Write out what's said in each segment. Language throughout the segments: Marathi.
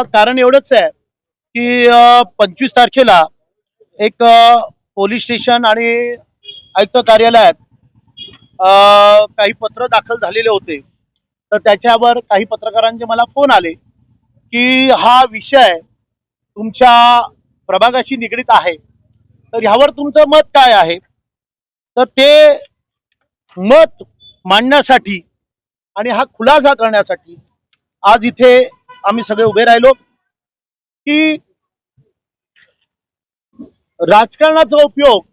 कारण एवढंच आहे की 25 तारखेला एक पोलीस स्टेशन आणि आयुक्त कार्यालयात काही पत्र दाखल झालेले होते. तर त्याच्यावर काही पत्रकारांचे मला फोन आले की हा विषय तुमच्या प्रभागाशी निगडीत आहे, तर ह्यावर तुमचं मत काय आहे. तर ते मत मांडण्यासाठी आणि हा खुलासा करण्यासाठी आज इथे आम्ही सगळे उभे राहिलो की राजकारणाचा उपयोग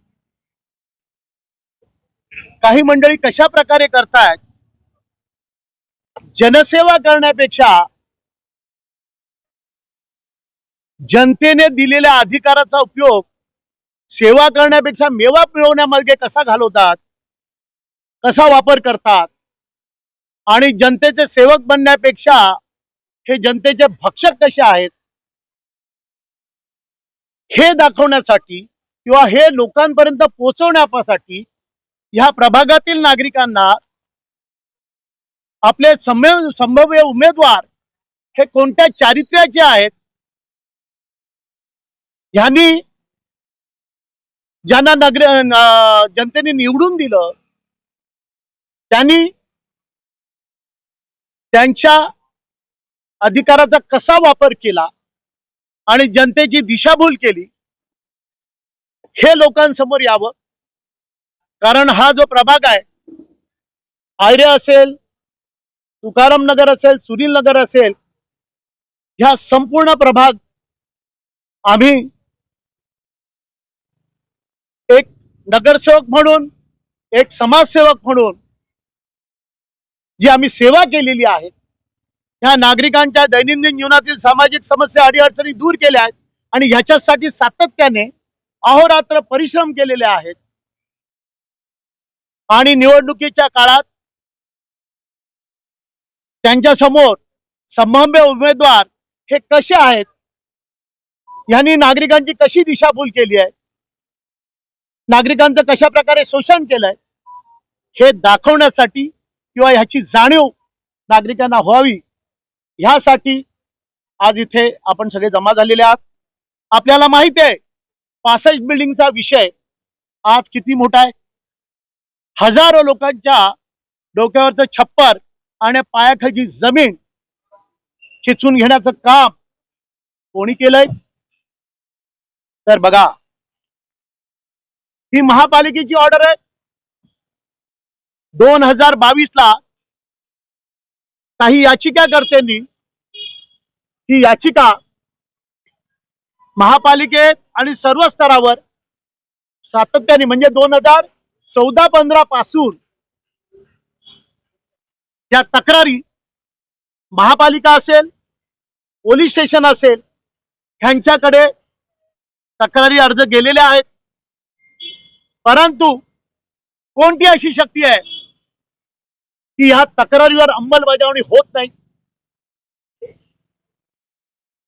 काही मंडळी कशा प्रकारे करतायत. जनसेवा करण्यापेक्षा जनतेने दिलेल्या अधिकाराचा उपयोग सेवा करण्यापेक्षा मेवा मिळवण्यामार्गे कसा घालवतात, कसा वापर करतात आणि जनतेचे सेवक बनण्यापेक्षा हे जनतेचे भक्षक कसे आहेत हे दाखवण्यासाठी किंवा हे लोकांपर्यंत पोहोचवण्यासाठी ह्या प्रभागातील नागरिकांना आपले संभाव्य उमेदवार हे कोणत्या चारित्र्याचे आहेत, यांनी ज्यांना जनतेने निवडून दिलं त्यांनी त्यांच्या अधिकाराचा कसा वापर केला आणि जनतेची दिशाभूल केली हे लोकांसमोर यावं. कारण हा जो प्रभाग आहे, आयरे असेल, तुकाराम नगर असेल, सुनील नगर असेल, ह्या संपूर्ण प्रभाग आम्ही एक नगरसेवक म्हणून, एक समाजसेवक म्हणून जी आम्ही सेवा केलेली आहे, ह्या नागरिकांच्या दैनंदिन जीवनातील सामाजिक समस्या अडीअडचणी दूर केल्या आहेत आणि ह्याच्यासाठी सातत्याने अहोरात्र परिश्रम केलेले आहेत. आणि निवडणुकीच्या काळात त्यांच्या समोर संभाव्य उमेदवार हे कसे आहेत, यांनी नागरिकांची कशी दिशाभूल केली आहे, नागरिकांचं कशा प्रकारे शोषण केलंय हे दाखवण्यासाठी किंवा ह्याची जाणीव नागरिकांना व्हावी ह्यासाठी आज इथे आपण सगळे जमा झालेले आहात. आपल्याला माहिती आहे 65 बिल्डिंगचा विषय आज किती मोठा आहे. हजारो लोकांच्या डोक्यावरचं छप्पर आणि पायाखाली जमीन खिचून घेण्याचं काम कोणी केलंय. तर बघा, ही महापालिकेची ऑर्डर आहे. 2022 ला काही याचिकाकर्त्यांनी ही याचिका महापालिकेत आणि सर्व स्तरावर सातत्याने म्हणजे 2014-15 पासून या तक्रारी महापालिका असेल, पोलीस स्टेशन असेल, ह्यांच्याकडे तक्रारी अर्ज गेलेले आहेत. परंतु कोणती अशी शक्ती आहे की ह्या तक्रारीवर अंमलबजावणी होत नाही.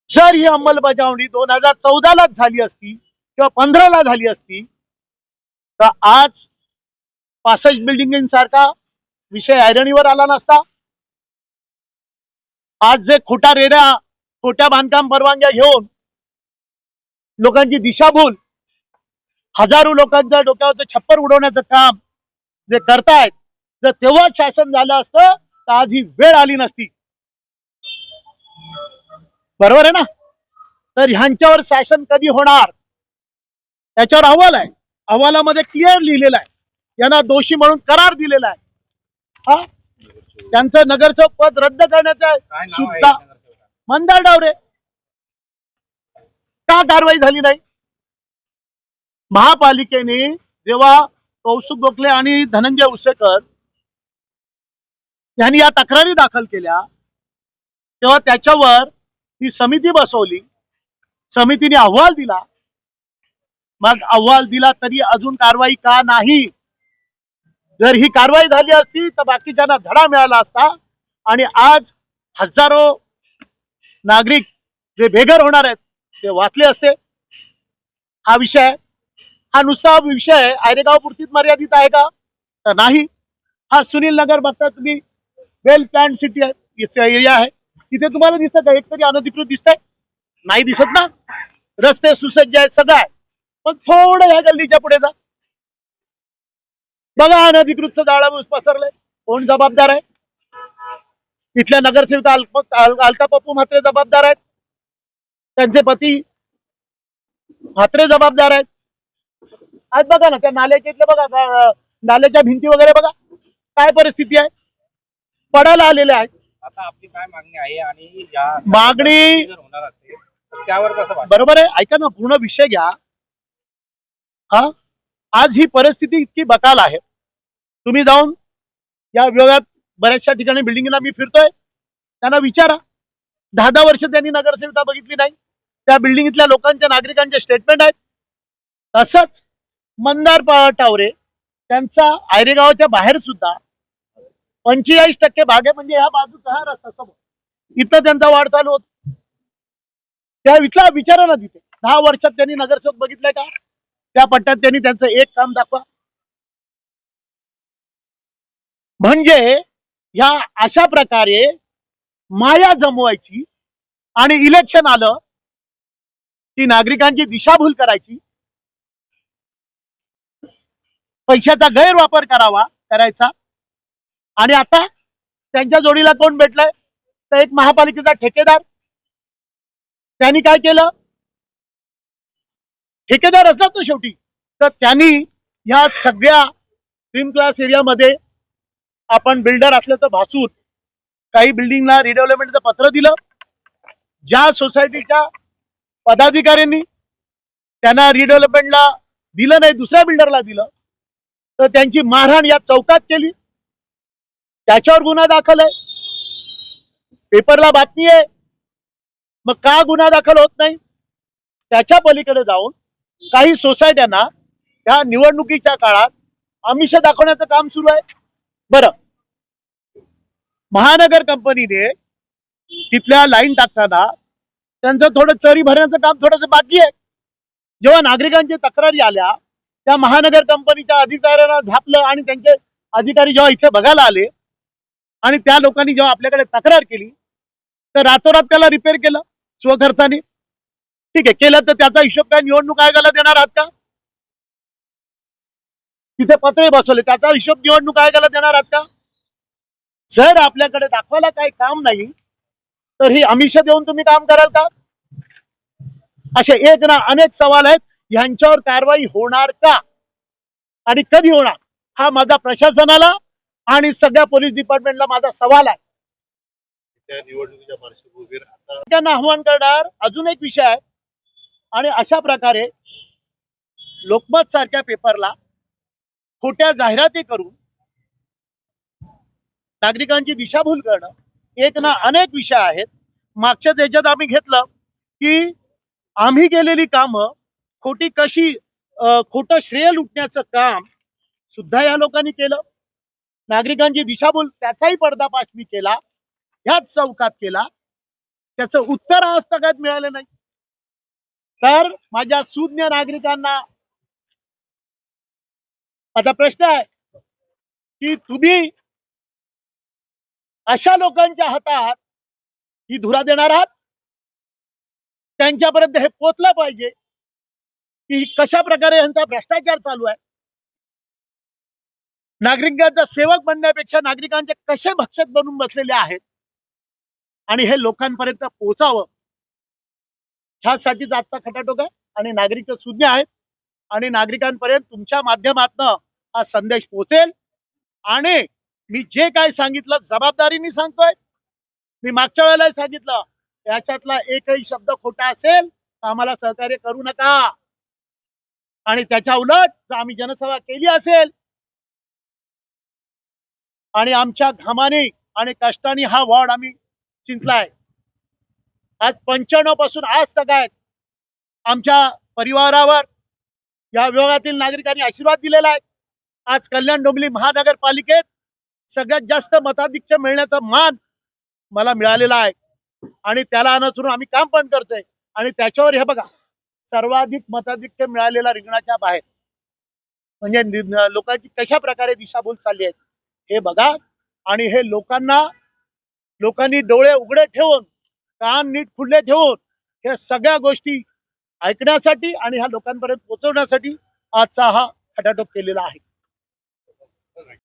जर ही अंमलबजावणी 2014 झाली असती किंवा 15 झाली असती तर आज 65 बिल्डिंगसारखा विषय ऐरणीवर आला नसता. आज जे खोट्या बांधकाम परवानग्या घेऊन लोकांची दिशाभूल, हजारो लोकांच्या डोक्यावरचं छप्पर उडवण्याचं काम जे करतायत, जर तेव्हा शासन झालं असतं तर आज ही वेळ आली नसती. बरोबर आहे ना. तर ह्यांच्यावर शासन कधी होणार त्याच्यावर अहवाल आहे. अहवालामध्ये क्लिअर लिहिलेलं आहे, यांना दोषी म्हणून करार दिलेला आहे. हा, त्यांचं नगरसेवक पद रद्द करण्याचं सुद्धा मंदार डावरे. का कारवाई झाली नाही. महापालिकेने जेव्हा कौस्तुभ गोखले आणि धनंजय उसेकर यांनी या तक्रारी दाखल केल्या तेव्हा त्याच्यावर ही समिती बसवली. समितीने अहवाल दिला. मग अहवाल दिला तरी अजून कारवाई का नाही. जर ही कारवाई झाली असती तर बाकीच्यांना धडा मिळाला असता आणि आज हजारो नागरिक जे बेघर होणार आहेत ते वाचले असते. हा विषय, हा नुसता विषय आयरेगाव पुरतीच मर्यादित आहे का तर नाही. हा सुनील नगर बघता तुम्ही, वेल प्लॅन सिटी आहे, एरिया आहे. तिथे तुम्हाला दिसतं का एक तरी अनधिकृत दिसतंय? नाही दिसत ना. रस्ते सुसज्ज आहेत, सगळं आहे. पण थोडं ह्या गल्लीच्या पुढे जा, बघा अनधिकृतचं जाळं पसरलंय. कोण जबाबदार आहे? इथल्या नगरसेविका अलका पप्पू म्हात्रे जबाबदार आहेत, त्यांचे पती म्हात्रे जबाबदार आहेत. आज बघा ना त्या नाल्याच्या इथले बघा, नाल्याच्या भिंती वगैरे बघा काय परिस्थिती आहे, पडायला आलेले आहेत. आता आपली काय मागणी आहे आणि या मागणी जर होणार असेल तर त्यावर कसं वाटतं? बरोबर आहे, ऐका ना पूर्ण विषय घ्या. हा, आज ही परिस्थिती इतकी बकाल आहे. तुम्ही जाऊन या विभागात बऱ्याचशा ठिकाणी बिल्डिंगला मी फिरतोय, त्यांना विचारा. 10-10 वर्ष त्यांनी नगरसेविका बघितली नाही. त्या बिल्डिंगीतल्या लोकांच्या नागरिकांचे स्टेटमेंट आहेत. तसंच मंदार टावरे त्यांचा आयरेगावच्या बाहेर सुद्धा 45% भाग आहे, म्हणजे ह्या बाजूचा हा रस्ता समोर इथं त्यांचा वाढ चालू होत. त्या इथला विचारा ना, तिथे 10 वर्षात त्यांनी नगरसेवक बघितलंय का? त्या पट्ट्यात त्यांनी त्यांचं एक काम दाखवा. म्हणजे ह्या अशा प्रकारे माया जमवायची आणि इलेक्शन आलं की नागरिकांची दिशाभूल करायची, पैशाचा गैरवापर करायचा. आणि आता त्यांच्या जोडीला कोण भेटलाय? तर एक महापालिकेचा ठेकेदार. त्यांनी काय केलं? ठेकेदार असतात तो शेवटी. तर त्यांनी या सगळ्या क्रीम क्लास एरियामध्ये आपण बिल्डर असल्याचं भासून काही बिल्डिंगला रिडेव्हलपमेंटचं पत्र दिलं. ज्या सोसायटीच्या पदाधिकाऱ्यांनी त्यांना रिडेव्हलपमेंटला दिलं नाही, दुसऱ्या बिल्डरला दिलं, तर त्यांची मारहाण या चौकात केली. त्याच्यावर गुन्हा दाखल आहे, पेपरला बातमी आहे. मग का गुन्हा दाखल होत नाही? त्याच्या पलीकडे जाऊन काही सोसायट्यांना ह्या निवडणुकीच्या काळात आमिष दाखवण्याचं काम सुरू आहे. बरं, महानगर कंपनीने तिथल्या लाईन टाकताना त्यांचं थोडं चरी भरण्याचं काम थोडंसं बाकी आहे. जेव्हा नागरिकांची तक्रारी आल्या, त्या महानगर कंपनीच्या अधिकाऱ्यांना झापलं आणि त्यांचे अधिकारी जेव्हा इथे बघायला आले आणि त्या लोकांनी जेव्हा आपल्याकडे तक्रार केली, तर रातोरात त्याला रिपेअर केलं स्वखर्चाने. ठीक आहे, केलं तर त्याचा हिशोब काय निवडणूक आयोगाला देणार आहात का? तिथे पत्रे बसवले, त्याचा हिशोब निवडणूक आयोगाला देणार आहात का? जर आपल्याकडे दाखवायला काही काम नाही तर ही आमिष देऊन तुम्ही काम कराल का? असे एक ना अनेक सवाल आहेत. यांच्यावर कारवाई होणार का आणि कधी होणार, हा माझा प्रशासनाला आणि सगळ्या पोलीस डिपार्टमेंटला माझा सवाल आहे. त्या निवडणुकीच्या पार्श्वभूमीवर आता त्यांना आव्हान करणार अजून एक विषय आहे. आणि अशा प्रकारे लोकमत सारख्या पेपरला खोट्या जाहिराती करून नागरिकांची दिशाभूल करणं एक ना अनेक विषय आहेत. मागच्या त्याच्यात आम्ही घेतलं की आम्ही केलेली कामं खोटी कशी, खोटं श्रेय लुटण्याचं काम सुद्धा या लोकांनी केलं. नागरिकांची दिशाभूल त्याचाही पर्दाफाश मी केला, ह्याच चौकात केला. त्याचं उत्तर आज तक मिळालं नाही. तर माझ्या सुज्ञ नागरिकांना आता प्रश्न आहे की तुम्ही अशा लोकांच्या हातात ही धुरा देणार आहात? त्यांच्यापर्यंत हे पोचलं पाहिजे की कशा प्रकारे यांचा भ्रष्टाचार चालू आहे. नागरिकांचा सेवक बनण्यापेक्षा नागरिकांचे कसे भक्षक बनून बसलेले आहेत आणि हे लोकांपर्यंत पोहोचावं, ह्यासाठीच आजचा खटाटोप आहे. आणि नागरिक सुज्ञ आहेत आणि नागरिकांपर्यंत तुमच्या माध्यमातून हा संदेश पोहोचेल. आणि मी जे काय सांगितलं जबाबदारीने सांगतोय. मी मागच्या वेळेला सांगितलं, याच्यातला एकही शब्द खोटा असेल तर आम्हाला सहकार्य करू नका. आणि त्याच्या उलट जर आम्ही जनसेवा केली असेल आणि आमच्या घामाने आणि कष्टाने हा वॉर्ड आम्ही चिंतलाय, आज 95 पासून आज तक आहेत, आमच्या परिवारावर या विभागातील नागरिकांनी आशीर्वाद दिलेला आहे. आज कल्याण डोंबिवली महानगरपालिकेत सगळ्यात जास्त मताधिक्य मिळण्याचा मान मला मिळालेला आहे आणि त्याला अनुसरून आम्ही काम पण करतोय. आणि त्याच्यावर हे बघा, सर्वाधिक मताधिक्य मिळालेला रिंगणाच्या बाहेर, म्हणजे लोकांची कशा प्रकारे दिशाभूल चालली आहे हे बघा. आणि हे लोकांना लोकांनी डोळे उघडे ठेवून कान नीट खुले ठेवून या सगळ्या गोष्टी ऐकण्यासाठी आणि ह्या लोकांपर्यंत पोहोचवण्यासाठी आजचा हा खटाटोप केलेला आहे.